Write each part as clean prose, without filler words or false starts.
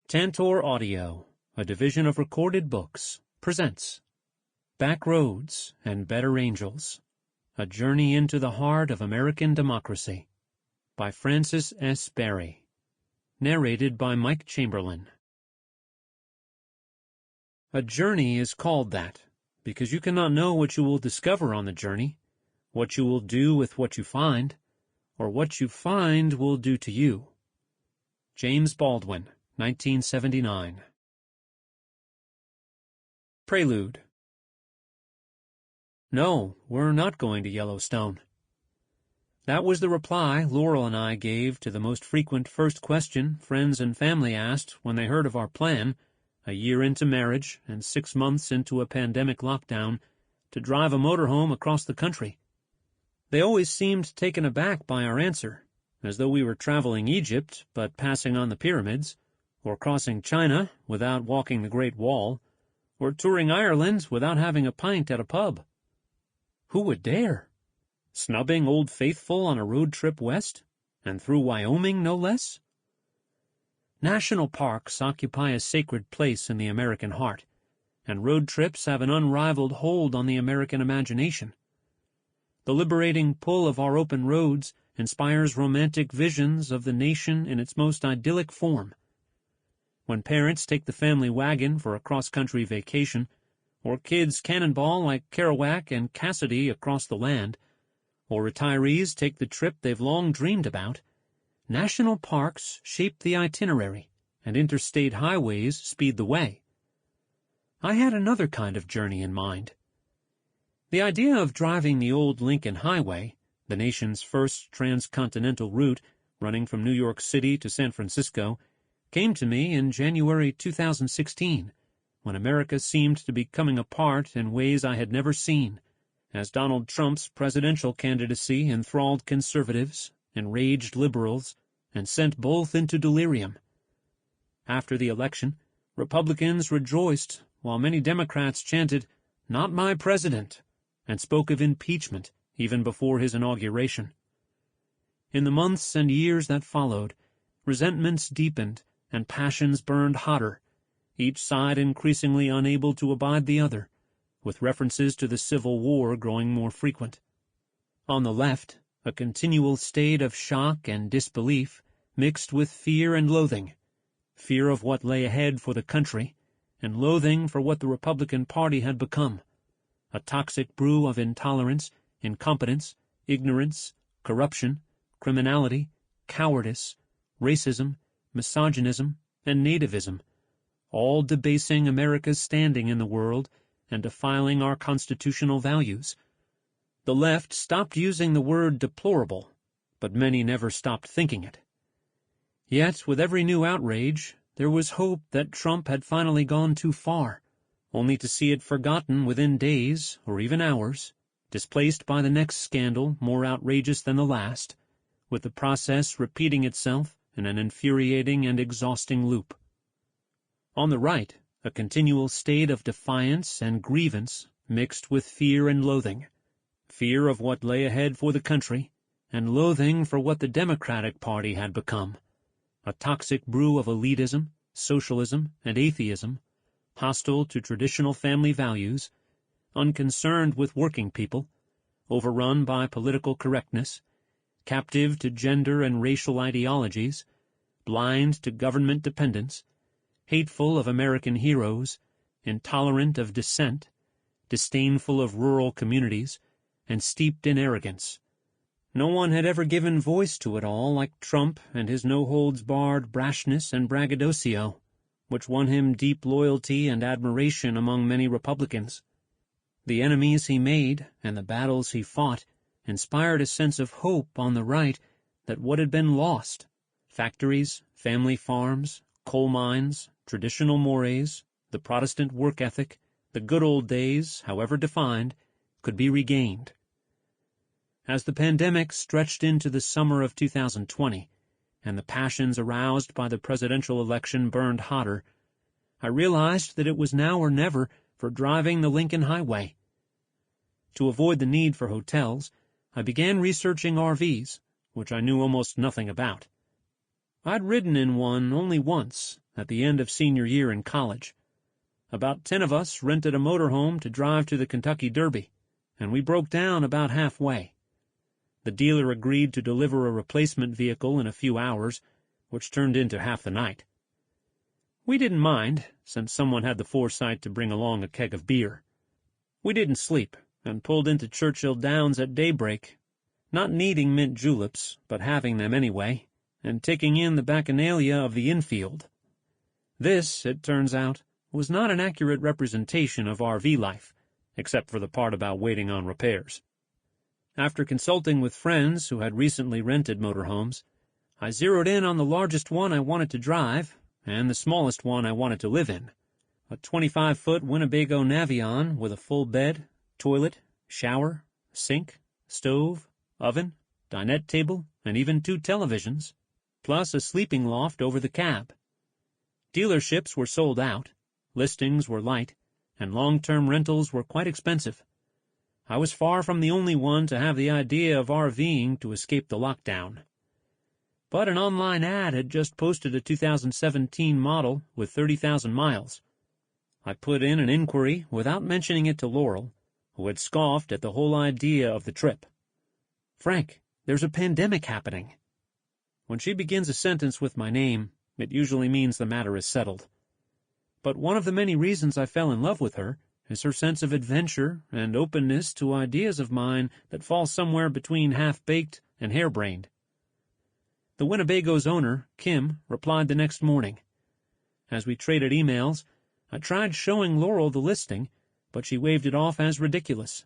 Tantor Audio, a division of Recorded Books, presents Back Roads and Better Angels, A Journey into the Heart of American Democracy, by Francis S. Berry. Narrated by Mike Chamberlain. A journey is called that because you cannot know what you will discover on the journey, what you will do with what you find, or what you find will do to you. James Baldwin, 1979. Prelude. No, we're not going to Yellowstone. That was the reply Laurel and I gave to the most frequent first question friends and family asked when they heard of our plan, a year into marriage and 6 months into a pandemic lockdown, to drive a motorhome across the country. They always seemed taken aback by our answer, as though we were traveling Egypt but passing on the pyramids, or crossing China without walking the Great Wall, or touring Ireland without having a pint at a pub. Who would dare? Snubbing Old Faithful on a road trip west, and through Wyoming no less? National parks occupy a sacred place in the American heart, and road trips have an unrivaled hold on the American imagination. The liberating pull of our open roads inspires romantic visions of the nation in its most idyllic form. When parents take the family wagon for a cross-country vacation, or kids cannonball like Kerouac and Cassidy across the land, or retirees take the trip they've long dreamed about, national parks shape the itinerary, and interstate highways speed the way. I had another kind of journey in mind. The idea of driving the old Lincoln Highway, the nation's first transcontinental route running from New York City to San Francisco, came to me in January 2016, when America seemed to be coming apart in ways I had never seen, as Donald Trump's presidential candidacy enthralled conservatives, enraged liberals, and sent both into delirium. After the election, Republicans rejoiced, while many Democrats chanted, "Not my president," and spoke of impeachment even before his inauguration. In the months and years that followed, resentments deepened and passions burned hotter, each side increasingly unable to abide the other, with references to the Civil War growing more frequent. On the left, a continual state of shock and disbelief mixed with fear and loathing, fear of what lay ahead for the country, and loathing for what the Republican Party had become, a toxic brew of intolerance, incompetence, ignorance, corruption, criminality, cowardice, racism, misogynism, and nativism, all debasing America's standing in the world and defiling our constitutional values. The left stopped using the word deplorable, but many never stopped thinking it. Yet, with every new outrage, there was hope that Trump had finally gone too far, only to see it forgotten within days or even hours, displaced by the next scandal more outrageous than the last, with the process repeating itself in an infuriating and exhausting loop. On the right, a continual state of defiance and grievance mixed with fear and loathing, fear of what lay ahead for the country, and loathing for what the Democratic Party had become, a toxic brew of elitism, socialism, and atheism, hostile to traditional family values, unconcerned with working people, overrun by political correctness, captive to gender and racial ideologies, blind to government dependence, hateful of American heroes, intolerant of dissent, disdainful of rural communities, and steeped in arrogance. No one had ever given voice to it all like Trump and his no-holds-barred brashness and braggadocio, which won him deep loyalty and admiration among many Republicans. The enemies he made and the battles he fought inspired a sense of hope on the right that what had been lost, factories, family farms, coal mines, traditional mores, the Protestant work ethic, the good old days, however defined, could be regained. As the pandemic stretched into the summer of 2020, and the passions aroused by the presidential election burned hotter, I realized that it was now or never for driving the Lincoln Highway. To avoid the need for hotels, I began researching RVs, which I knew almost nothing about. I'd ridden in one only once, at the end of senior year in college. About 10 of us rented a motorhome to drive to the Kentucky Derby, and we broke down about halfway. The dealer agreed to deliver a replacement vehicle in a few hours, which turned into half the night. We didn't mind, since someone had the foresight to bring along a keg of beer. We didn't sleep, and pulled into Churchill Downs at daybreak, not needing mint juleps, but having them anyway, and taking in the bacchanalia of the infield. This, it turns out, was not an accurate representation of RV life, except for the part about waiting on repairs. After consulting with friends who had recently rented motorhomes, I zeroed in on the largest one I wanted to drive and the smallest one I wanted to live in, a 25-foot Winnebago Navion with a full bed, toilet, shower, sink, stove, oven, dinette table, and even 2 televisions, plus a sleeping loft over the cab. Dealerships were sold out, listings were light, and long-term rentals were quite expensive. I was far from the only one to have the idea of RVing to escape the lockdown. But an online ad had just posted a 2017 model with 30,000 miles. I put in an inquiry without mentioning it to Laurel, who had scoffed at the whole idea of the trip. "Frank, there's a pandemic happening." When she begins a sentence with my name, it usually means the matter is settled. But one of the many reasons I fell in love with her is her sense of adventure and openness to ideas of mine that fall somewhere between half-baked and harebrained. The Winnebago's owner, Kim, replied the next morning. As we traded emails, I tried showing Laurel the listing, but she waved it off as ridiculous.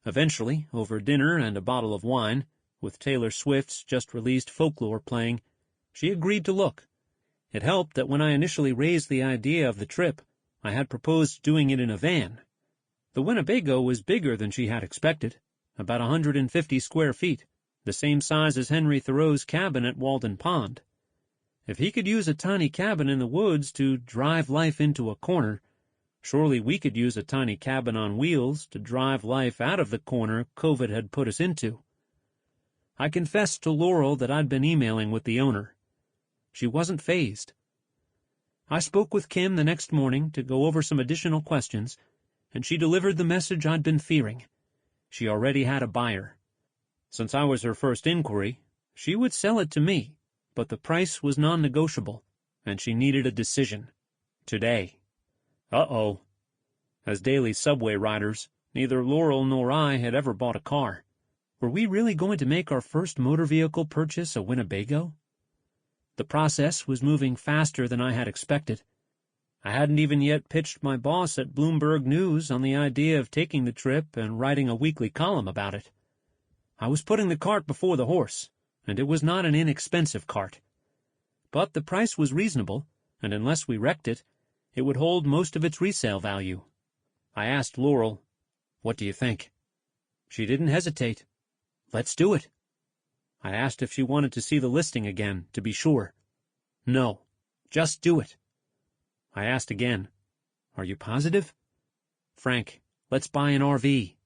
Eventually, over dinner and a bottle of wine, with Taylor Swift's just-released Folklore playing, she agreed to look. It helped that when I initially raised the idea of the trip, I had proposed doing it in a van. The Winnebago was bigger than she had expected, about 150 square feet, the same size as Henry Thoreau's cabin at Walden Pond. If he could use a tiny cabin in the woods to drive life into a corner, surely we could use a tiny cabin on wheels to drive life out of the corner COVID had put us into. I confessed to Laurel that I'd been emailing with the owner. She wasn't fazed. I spoke with Kim the next morning to go over some additional questions, and she delivered the message I'd been fearing. She already had a buyer. Since I was her first inquiry, she would sell it to me, but the price was non-negotiable, and she needed a decision. Today. Uh-oh. As daily subway riders, neither Laurel nor I had ever bought a car. Were we really going to make our first motor vehicle purchase a Winnebago? The process was moving faster than I had expected. I hadn't even yet pitched my boss at Bloomberg News on the idea of taking the trip and writing a weekly column about it. I was putting the cart before the horse, and it was not an inexpensive cart. But the price was reasonable, and unless we wrecked it, it would hold most of its resale value. I asked Laurel, "What do you think?" She didn't hesitate. "Let's do it." I asked if she wanted to see the listing again, to be sure. "No, just do it." I asked again, "Are you positive?" "Frank, let's buy an RV."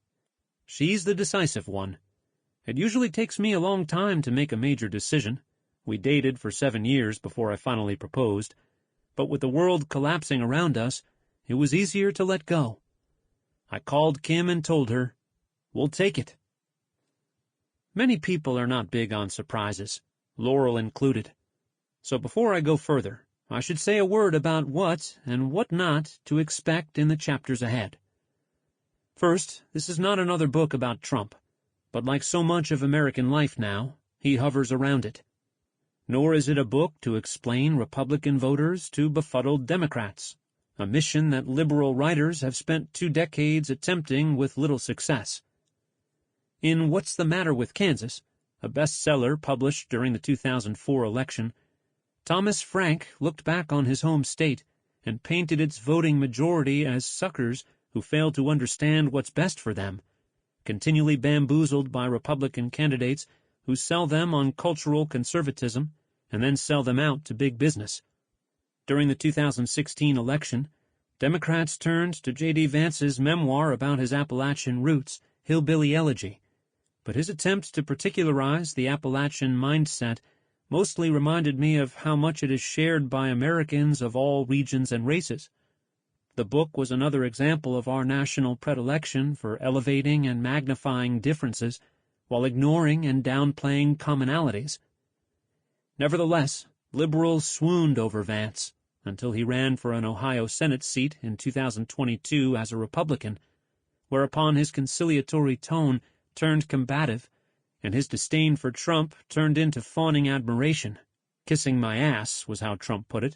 She's the decisive one. It usually takes me a long time to make a major decision. We dated for 7 years before I finally proposed, but with the world collapsing around us, it was easier to let go. I called Kim and told her, "We'll take it." Many people are not big on surprises, Laurel included. So before I go further, I should say a word about what and what not to expect in the chapters ahead. First, this is not another book about Trump, but like so much of American life now, he hovers around it. Nor is it a book to explain Republican voters to befuddled Democrats, a mission that liberal writers have spent 2 decades attempting with little success. In What's the Matter with Kansas, a bestseller published during the 2004 election, Thomas Frank looked back on his home state and painted its voting majority as suckers who failed to understand what's best for them, continually bamboozled by Republican candidates who sell them on cultural conservatism and then sell them out to big business. During the 2016 election, Democrats turned to J.D. Vance's memoir about his Appalachian roots, Hillbilly Elegy, but his attempt to particularize the Appalachian mindset mostly reminded me of how much it is shared by Americans of all regions and races. The book was another example of our national predilection for elevating and magnifying differences while ignoring and downplaying commonalities. Nevertheless, liberals swooned over Vance until he ran for an Ohio Senate seat in 2022 as a Republican, whereupon his conciliatory tone turned combative, and his disdain for Trump turned into fawning admiration. Kissing my ass was how Trump put it,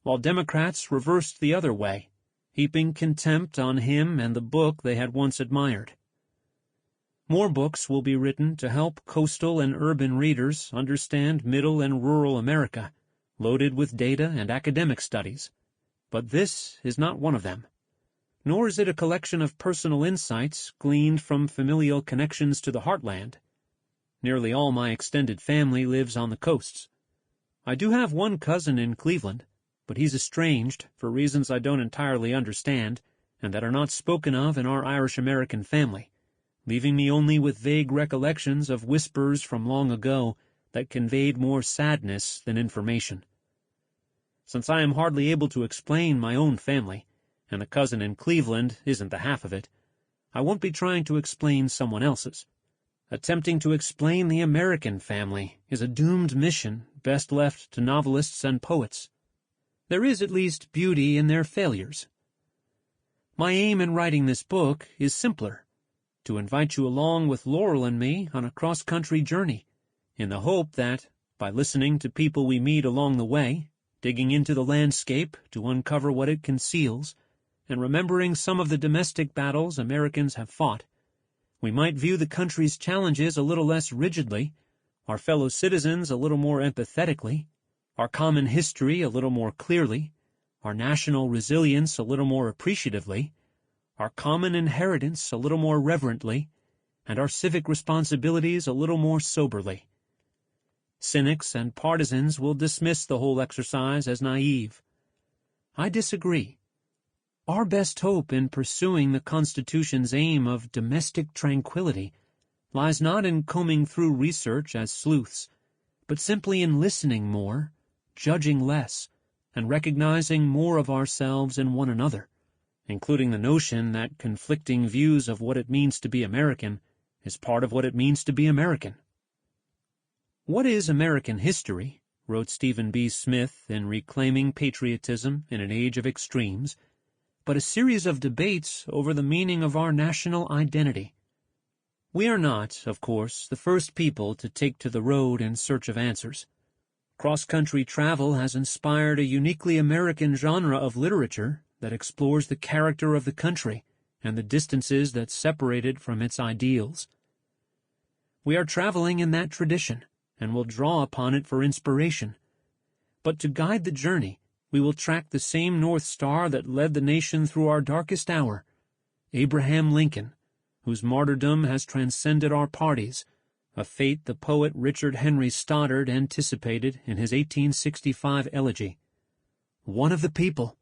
while Democrats reversed the other way, heaping contempt on him and the book they had once admired. More books will be written to help coastal and urban readers understand middle and rural America, loaded with data and academic studies. But this is not one of them. Nor is it a collection of personal insights gleaned from familial connections to the heartland. Nearly all my extended family lives on the coasts. I do have one cousin in Cleveland, but he's estranged for reasons I don't entirely understand and that are not spoken of in our Irish-American family, leaving me only with vague recollections of whispers from long ago that conveyed more sadness than information. Since I am hardly able to explain my own family, and the cousin in Cleveland isn't the half of it, I won't be trying to explain someone else's. Attempting to explain the American family is a doomed mission best left to novelists and poets. There is at least beauty in their failures. My aim in writing this book is simpler: to invite you along with Laurel and me on a cross-country journey, in the hope that, by listening to people we meet along the way, digging into the landscape to uncover what it conceals, and remembering some of the domestic battles Americans have fought, we might view the country's challenges a little less rigidly, our fellow citizens a little more empathetically, our common history a little more clearly, our national resilience a little more appreciatively, our common inheritance a little more reverently, and our civic responsibilities a little more soberly. Cynics and partisans will dismiss the whole exercise as naive. I disagree. Our best hope in pursuing the Constitution's aim of domestic tranquility lies not in combing through research as sleuths, but simply in listening more, judging less, and recognizing more of ourselves in one another, including the notion that conflicting views of what it means to be American is part of what it means to be American. What is American history, wrote Stephen B. Smith in Reclaiming Patriotism in an Age of Extremes, but a series of debates over the meaning of our national identity? We are not, of course, the first people to take to the road in search of answers. Cross-country travel has inspired a uniquely American genre of literature that explores the character of the country and the distances that separate it from its ideals. We are traveling in that tradition and will draw upon it for inspiration. But to guide the journey, we will track the same North Star that led the nation through our darkest hour, Abraham Lincoln, whose martyrdom has transcended our parties, a fate the poet Richard Henry Stoddard anticipated in his 1865 elegy. One of the people,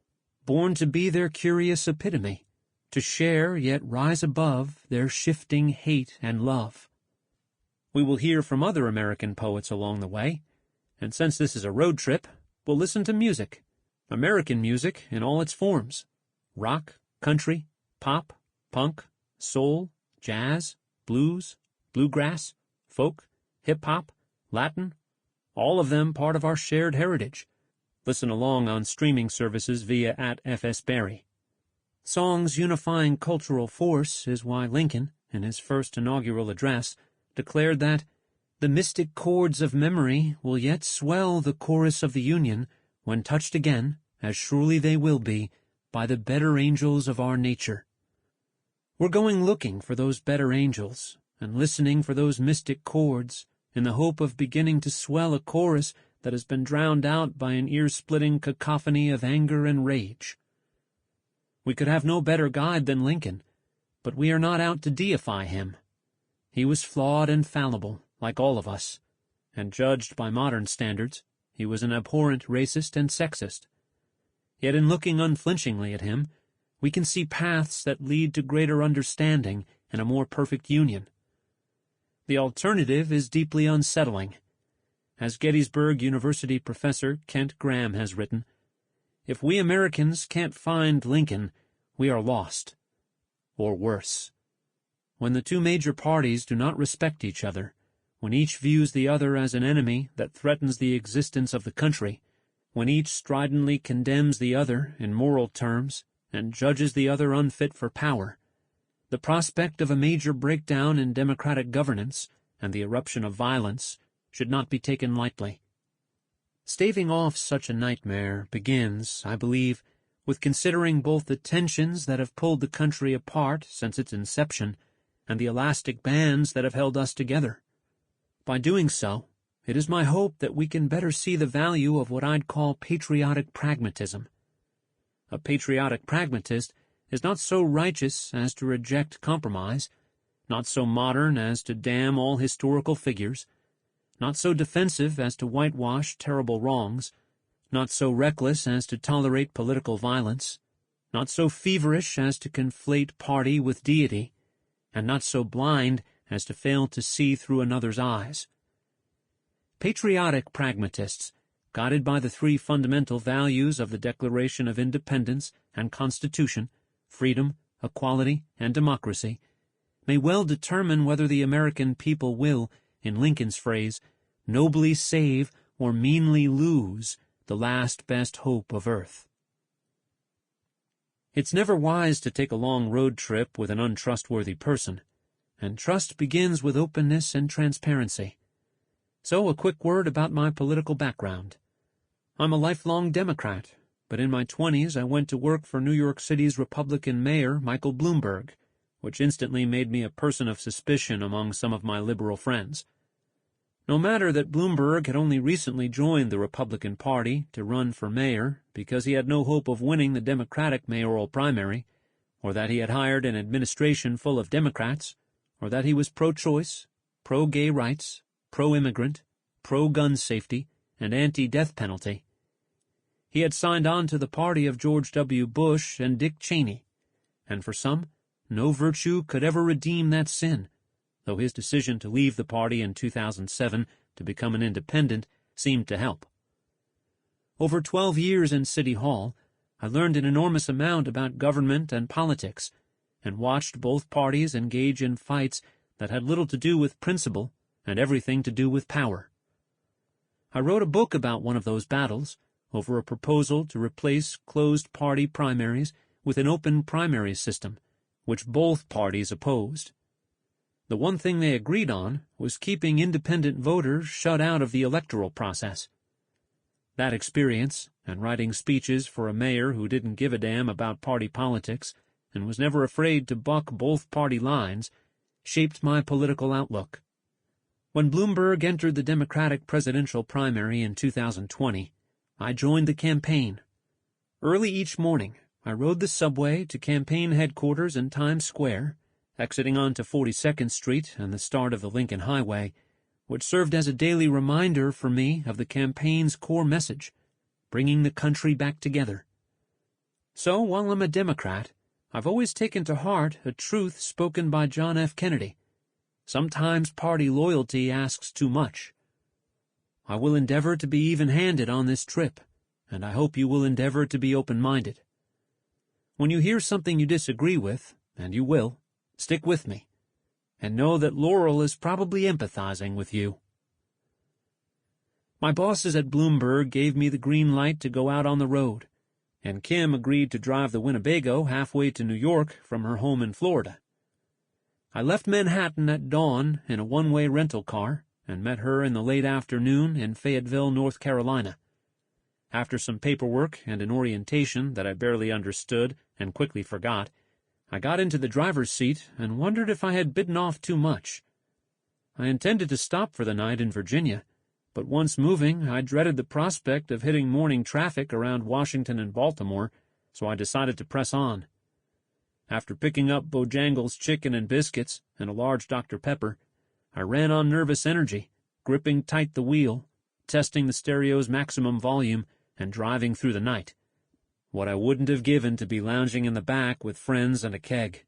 born to be their curious epitome, to share yet rise above their shifting hate and love. We will hear from other American poets along the way, and since this is a road trip, we'll listen to music, American music in all its forms: rock, country, pop, punk, soul, jazz, blues, bluegrass, folk, hip-hop, Latin, all of them part of our shared heritage. Listen along on streaming services via @FSBerry. Song's unifying cultural force is why Lincoln, in his first inaugural address, declared that the mystic chords of memory will yet swell the chorus of the Union when touched again, as surely they will be, by the better angels of our nature. We're going looking for those better angels and listening for those mystic chords in the hope of beginning to swell a chorus that has been drowned out by an ear-splitting cacophony of anger and rage. We could have no better guide than Lincoln, but we are not out to deify him. He was flawed and fallible, like all of us, and judged by modern standards, he was an abhorrent racist and sexist. Yet in looking unflinchingly at him, we can see paths that lead to greater understanding and a more perfect union. The alternative is deeply unsettling, As Gettysburg University professor Kent Graham has written, "If we Americans can't find Lincoln, we are lost. Or worse. When the two major parties do not respect each other, when each views the other as an enemy that threatens the existence of the country, when each stridently condemns the other in moral terms and judges the other unfit for power, the prospect of a major breakdown in democratic governance and the eruption of violence should not be taken lightly. Staving off such a nightmare begins, I believe, with considering both the tensions that have pulled the country apart since its inception and the elastic bands that have held us together. By doing so, it is my hope that we can better see the value of what I'd call patriotic pragmatism. A patriotic pragmatist is not so righteous as to reject compromise, not so modern as to damn all historical figures, not so defensive as to whitewash terrible wrongs, not so reckless as to tolerate political violence, not so feverish as to conflate party with deity, and not so blind as to fail to see through another's eyes. Patriotic pragmatists, guided by the three fundamental values of the Declaration of Independence and Constitution, freedom, equality, and democracy, may well determine whether the American people will, in Lincoln's phrase, nobly save or meanly lose the last best hope of earth. It's never wise to take a long road trip with an untrustworthy person, and trust begins with openness and transparency. So a quick word about my political background. I'm a lifelong Democrat, but in my 20s I went to work for New York City's Republican Mayor Michael Bloomberg, which instantly made me a person of suspicion among some of my liberal friends. No matter that Bloomberg had only recently joined the Republican Party to run for mayor because he had no hope of winning the Democratic mayoral primary, or that he had hired an administration full of Democrats, or that he was pro-choice, pro-gay rights, pro-immigrant, pro-gun safety, and anti-death penalty. He had signed on to the party of George W. Bush and Dick Cheney, and for some, no virtue could ever redeem that sin, though his decision to leave the party in 2007 to become an independent seemed to help. Over 12 years in City Hall, I learned an enormous amount about government and politics, and watched both parties engage in fights that had little to do with principle and everything to do with power. I wrote a book about one of those battles, over a proposal to replace closed party primaries with an open primary system, which both parties opposed. The one thing they agreed on was keeping independent voters shut out of the electoral process. That experience, and writing speeches for a mayor who didn't give a damn about party politics and was never afraid to buck both party lines, shaped my political outlook. When Bloomberg entered the Democratic presidential primary in 2020, I joined the campaign. Early each morning, I rode the subway to campaign headquarters in Times Square, exiting onto 42nd Street and the start of the Lincoln Highway, which served as a daily reminder for me of the campaign's core message, bringing the country back together. So, while I'm a Democrat, I've always taken to heart a truth spoken by John F. Kennedy. Sometimes party loyalty asks too much. I will endeavor to be even-handed on this trip, and I hope you will endeavor to be open-minded. When you hear something you disagree with, and you will, stick with me, and know that Laurel is probably empathizing with you. My bosses at Bloomberg gave me the green light to go out on the road, and Kim agreed to drive the Winnebago halfway to New York from her home in Florida. I left Manhattan at dawn in a one-way rental car and met her in the late afternoon in Fayetteville, North Carolina. After some paperwork and an orientation that I barely understood and quickly forgot, I got into the driver's seat and wondered if I had bitten off too much. I intended to stop for the night in Virginia, but once moving, I dreaded the prospect of hitting morning traffic around Washington and Baltimore, so I decided to press on. After picking up Bojangles chicken and biscuits and a large Dr. Pepper, I ran on nervous energy, gripping tight the wheel, testing the stereo's maximum volume, and driving through the night. What I wouldn't have given to be lounging in the back with friends and a keg.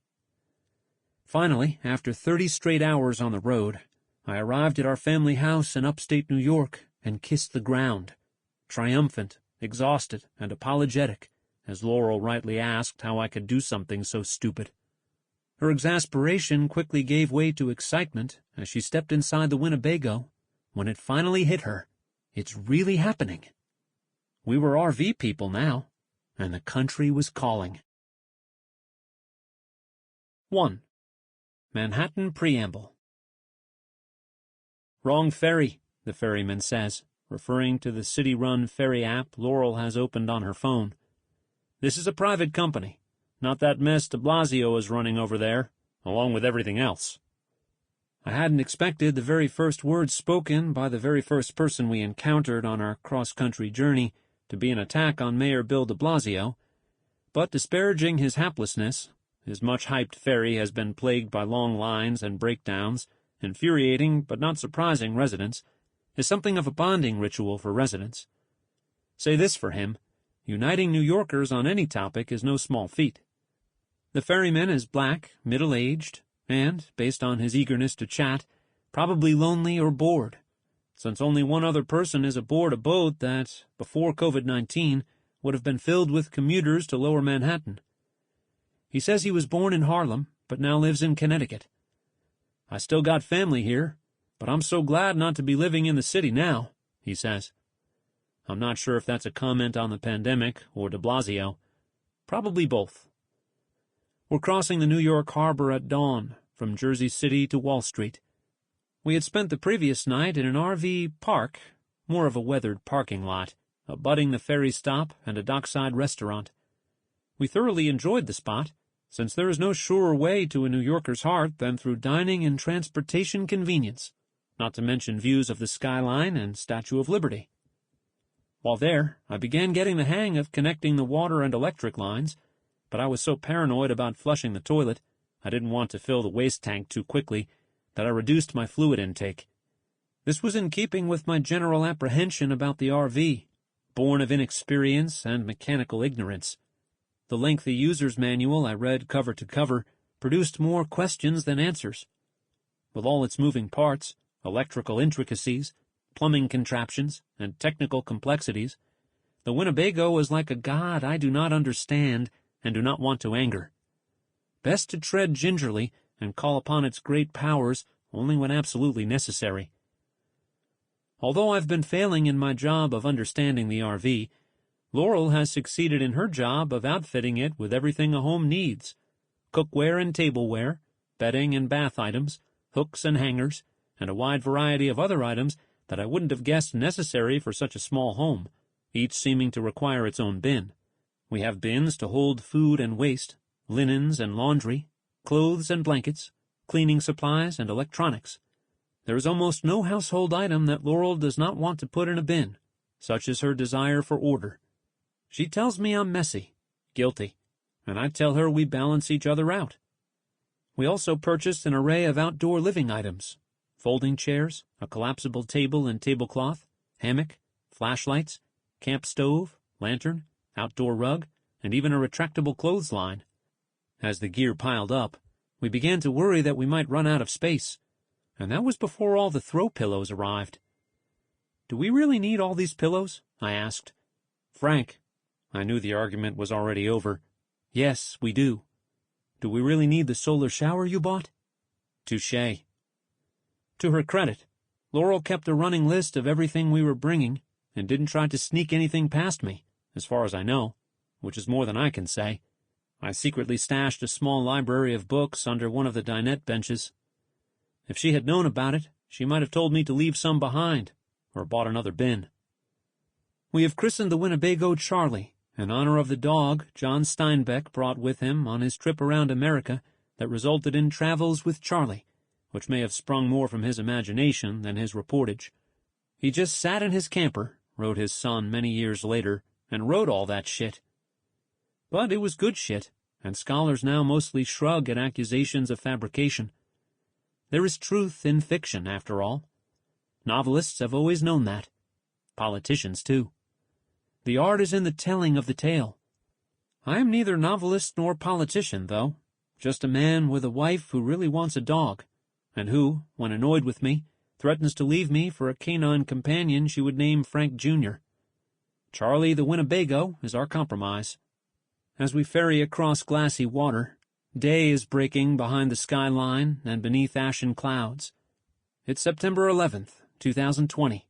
Finally, after 30 straight hours on the road, I arrived at our family house in upstate New York and kissed the ground, triumphant, exhausted, and apologetic, as Laurel rightly asked how I could do something so stupid. Her exasperation quickly gave way to excitement as she stepped inside the Winnebago when it finally hit her. It's really happening. We were RV people now, and the country was calling. 1. Manhattan Preamble. Wrong ferry, the ferryman says, referring to the city-run ferry app Laurel has opened on her phone. This is a private company, not that mess de Blasio is running over there, along with everything else. I hadn't expected the very first words spoken by the very first person we encountered on our cross-country journey to be an attack on Mayor Bill de Blasio, but disparaging his haplessness, his much-hyped ferry has been plagued by long lines and breakdowns, infuriating but not surprising residents, is something of a bonding ritual for residents. Say this for him, uniting New Yorkers on any topic is no small feat. The ferryman is black, middle-aged, and, based on his eagerness to chat, probably lonely or bored, since only one other person is aboard a boat that, before COVID-19, would have been filled with commuters to Lower Manhattan. He says he was born in Harlem, but now lives in Connecticut. I still got family here, but I'm so glad not to be living in the city now, he says. I'm not sure if that's a comment on the pandemic or de Blasio. Probably both. We're crossing the New York Harbor at dawn, from Jersey City to Wall Street. We had spent the previous night in an RV park, more of a weathered parking lot, abutting the ferry stop and a dockside restaurant. We thoroughly enjoyed the spot, since there is no surer way to a New Yorker's heart than through dining and transportation convenience, not to mention views of the skyline and Statue of Liberty. While there, I began getting the hang of connecting the water and electric lines, but I was so paranoid about flushing the toilet, I didn't want to fill the waste tank too quickly, that I reduced my fluid intake. This was in keeping with my general apprehension about the RV, born of inexperience and mechanical ignorance. The lengthy user's manual I read cover to cover produced more questions than answers. With all its moving parts, electrical intricacies, plumbing contraptions, and technical complexities, the Winnebago is like a god I do not understand and do not want to anger. Best to tread gingerly and call upon its great powers only when absolutely necessary. Although I've been failing in my job of understanding the RV, Laurel has succeeded in her job of outfitting it with everything a home needs: cookware and tableware, bedding and bath items, hooks and hangers, and a wide variety of other items that I wouldn't have guessed necessary for such a small home, each seeming to require its own bin. We have bins to hold food and waste, linens and laundry, clothes and blankets, cleaning supplies and electronics. There is almost no household item that Laurel does not want to put in a bin, such is her desire for order. She tells me I'm messy, guilty, and I tell her we balance each other out. We also purchased an array of outdoor living items: folding chairs, a collapsible table and tablecloth, hammock, flashlights, camp stove, lantern, outdoor rug, and even a retractable clothesline. As the gear piled up, we began to worry that we might run out of space, and that was before all the throw pillows arrived. "Do we really need all these pillows?" I asked. "Frank," I knew the argument was already over. "Yes, we do." "Do we really need the solar shower you bought?" "Touché." To her credit, Laurel kept a running list of everything we were bringing and didn't try to sneak anything past me, as far as I know, which is more than I can say. I secretly stashed a small library of books under one of the dinette benches. If she had known about it, she might have told me to leave some behind, or bought another bin. We have christened the Winnebago Charlie, in honor of the dog John Steinbeck brought with him on his trip around America that resulted in Travels with Charlie, which may have sprung more from his imagination than his reportage. He just sat in his camper, wrote his son many years later, and wrote all that shit. But it was good shit, and scholars now mostly shrug at accusations of fabrication. There is truth in fiction, after all. Novelists have always known that. Politicians, too. The art is in the telling of the tale. I am neither novelist nor politician, though, just a man with a wife who really wants a dog, and who, when annoyed with me, threatens to leave me for a canine companion she would name Frank Jr. Charlie the Winnebago is our compromise. As we ferry across glassy water, day is breaking behind the skyline and beneath ashen clouds. It's September 11th, 2020.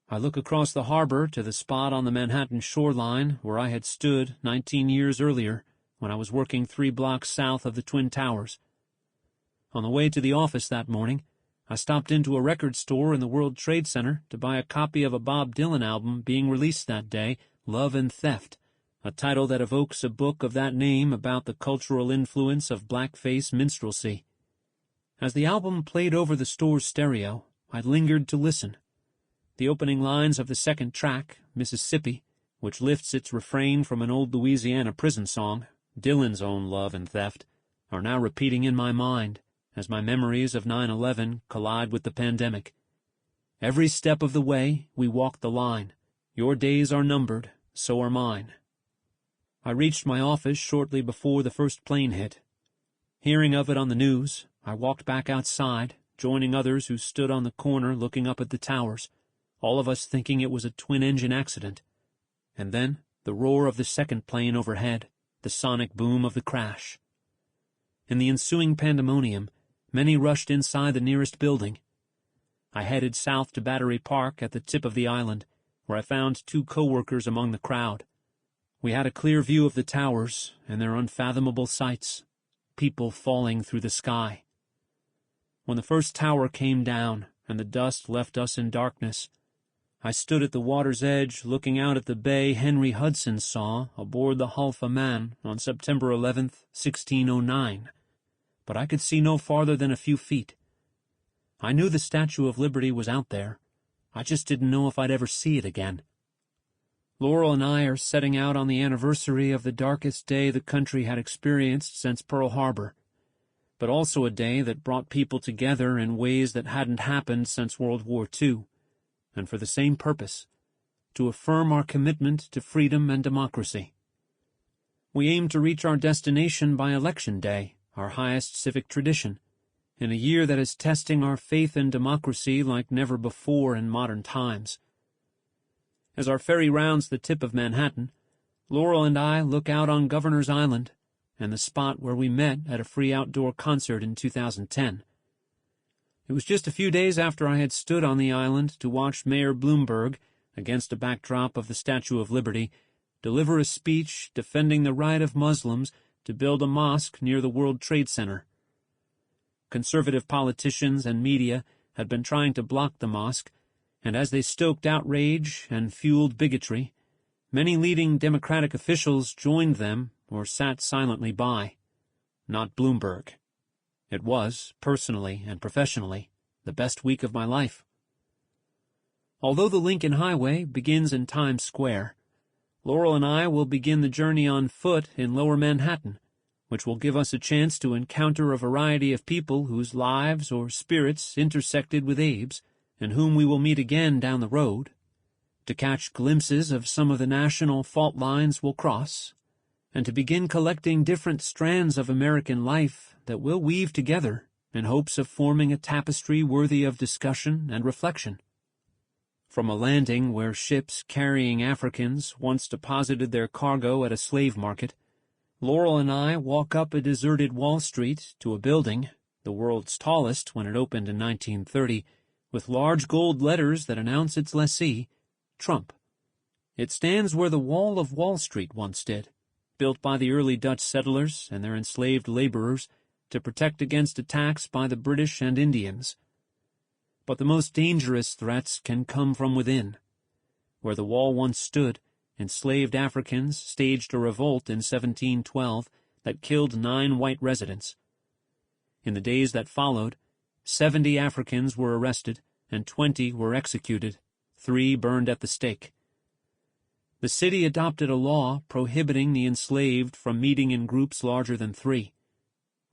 I look across the harbor to the spot on the Manhattan shoreline where I had stood 19 years earlier when I was working 3 blocks south of the Twin Towers. On the way to the office that morning, I stopped into a record store in the World Trade Center to buy a copy of a Bob Dylan album being released that day, Love and Theft, a title that evokes a book of that name about the cultural influence of blackface minstrelsy. As the album played over the store's stereo, I lingered to listen. The opening lines of the second track, Mississippi, which lifts its refrain from an old Louisiana prison song, Dylan's own Love and Theft, are now repeating in my mind as my memories of 9/11 collide with the pandemic. Every step of the way, we walk the line. Your days are numbered, so are mine. I reached my office shortly before the first plane hit. Hearing of it on the news, I walked back outside, joining others who stood on the corner looking up at the towers, all of us thinking it was a twin-engine accident. And then, the roar of the second plane overhead, the sonic boom of the crash. In the ensuing pandemonium, many rushed inside the nearest building. I headed south to Battery Park at the tip of the island, where I found 2 co-workers among the crowd. We had a clear view of the towers and their unfathomable sights, people falling through the sky. When the first tower came down and the dust left us in darkness, I stood at the water's edge looking out at the bay Henry Hudson saw aboard the Halfa Man on September 11th, 1609, but I could see no farther than a few feet. I knew the Statue of Liberty was out there. I just didn't know if I'd ever see it again. Laurel and I are setting out on the anniversary of the darkest day the country had experienced since Pearl Harbor, but also a day that brought people together in ways that hadn't happened since World War II, and for the same purpose, to affirm our commitment to freedom and democracy. We aim to reach our destination by Election Day, our highest civic tradition, in a year that is testing our faith in democracy like never before in modern times. As our ferry rounds the tip of Manhattan, Laurel and I look out on Governor's Island and the spot where we met at a free outdoor concert in 2010. It was just a few days after I had stood on the island to watch Mayor Bloomberg, against a backdrop of the Statue of Liberty, deliver a speech defending the right of Muslims to build a mosque near the World Trade Center. Conservative politicians and media had been trying to block the mosque, and as they stoked outrage and fueled bigotry, many leading Democratic officials joined them or sat silently by. Not Bloomberg. It was, personally and professionally, the best week of my life. Although the Lincoln Highway begins in Times Square, Laurel and I will begin the journey on foot in Lower Manhattan, which will give us a chance to encounter a variety of people whose lives or spirits intersected with Abe's, and whom we will meet again down the road, to catch glimpses of some of the national fault lines we'll cross, and to begin collecting different strands of American life that we'll weave together in hopes of forming a tapestry worthy of discussion and reflection. From a landing where ships carrying Africans once deposited their cargo at a slave market, Laurel and I walk up a deserted Wall Street to a building, the world's tallest when it opened in 1930, with large gold letters that announce its lessee, Trump. It stands where the Wall of Wall Street once did, built by the early Dutch settlers and their enslaved laborers to protect against attacks by the British and Indians. But the most dangerous threats can come from within. Where the wall once stood, enslaved Africans staged a revolt in 1712 that killed 9 white residents. In the days that followed, 70 Africans were arrested and 20 were executed, 3 burned at the stake. The city adopted a law prohibiting the enslaved from meeting in groups larger than 3.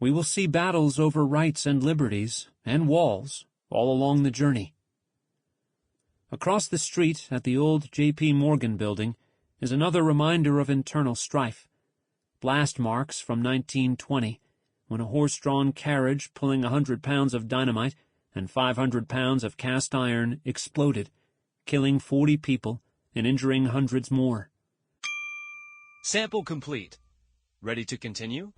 We will see battles over rights and liberties, and walls, all along the journey. Across the street at the old J.P. Morgan building is another reminder of internal strife. Blast marks from 1920, when a horse-drawn carriage pulling 100 pounds of dynamite and 500 pounds of cast iron exploded, killing 40 people and injuring hundreds more. Sample complete. Ready to continue?